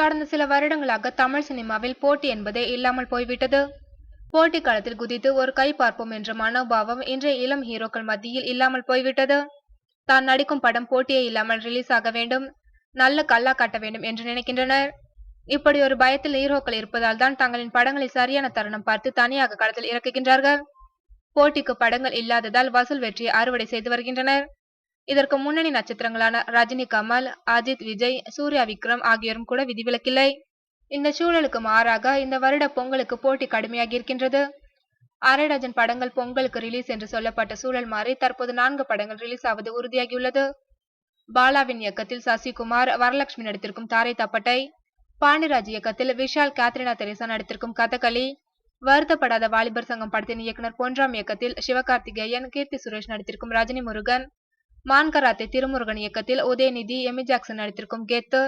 கடந்த சில வருடங்களாக தமிழ் சினிமாவில் போட்டி என்பதே இல்லாமல் போய்விட்டது. போட்டி களத்தில் குதித்து ஒரு கை பார்ப்போம் என்ற மனோபாவம் இன்றைய இளம் ஹீரோக்கள் மத்தியில் இல்லாமல் போய்விட்டது. தான் நடிக்கும் படம் போட்டியே இல்லாமல் ரிலீஸ் ஆக வேண்டும், நல்ல கல்லா காட்ட வேண்டும் என்று நினைக்கின்றனர். இப்படி ஒரு பயத்தில் ஹீரோக்கள் இருப்பதால் தான் தங்களின் படங்களை சரியான தருணம் பார்த்து தனியாக களத்தில் இறக்குகின்றார்கள். போட்டிக்கு படங்கள் இல்லாததால் வசூல் வெற்றியை அறுவடை செய்து வருகின்றனர். இதற்கு முன்னணி நட்சத்திரங்களான ரஜினி, கமல், அஜித், விஜய், சூர்யா, விக்ரம் ஆகியோரும் கூட விதிவிலக்கில்லை. இந்த சூழலுக்கு மாறாக இந்த வருட பொங்கலுக்கு போட்டி கடுமையாகி இருக்கின்றது. அரை டஜன் படங்கள் பொங்கலுக்கு ரிலீஸ் என்று சொல்லப்பட்ட சூழல் மாறி தற்போது 4 படங்கள் ரிலீஸ் ஆவது உறுதியாகியுள்ளது. பாலாவின் இயக்கத்தில் சசிகுமார், வரலட்சுமி நடித்திருக்கும் தாரை தப்பட்டை, பாண்டிராஜ் இயக்கத்தில் விஷால், கேத்ரினா தெரேசா நடித்திருக்கும் கதகளி, வருத்தப்படாத வாலிபர் சங்கம் படத்தின் இயக்குனர் பொன்ராம் இயக்கத்தில் சிவகார்த்திகேயன், கீர்த்தி சுரேஷ் நடித்திருக்கும் ரஜினி முருகன், மான்கராத்தே திருமுருகன் இயக்கத்தில் உதயநிதி, எமி ஜாக்சன் நடித்திருக்கும் கெத்து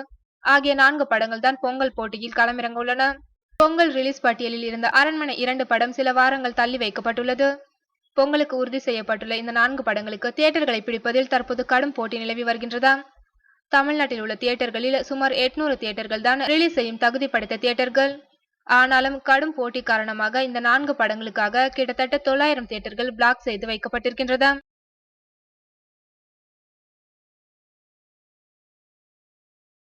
ஆகிய 4 படங்கள் தான் பொங்கல் போட்டியில் களமிறங்க உள்ளன. பொங்கல் ரிலீஸ் பட்டியலில் இருந்த அரண்மனை 2 படம் சில வாரங்கள் தள்ளி வைக்கப்பட்டுள்ளது. பொங்கலுக்கு உறுதி செய்யப்பட்டுள்ள இந்த 4 படங்களுக்கு தியேட்டர்களை பிடிப்பதில் தற்போது கடும் போட்டி நிலவி வருகின்றதா. தமிழ்நாட்டில் உள்ள தியேட்டர்களில் சுமார் 800 தியேட்டர்கள் தான் ரிலீஸ் செய்யும் தகுதி படைத்த தியேட்டர்கள். ஆனாலும் கடும் போட்டி காரணமாக இந்த 4 படங்களுக்காக கிட்டத்தட்ட 900 தியேட்டர்கள் பிளாக் செய்து வைக்கப்பட்டிருக்கின்றதா.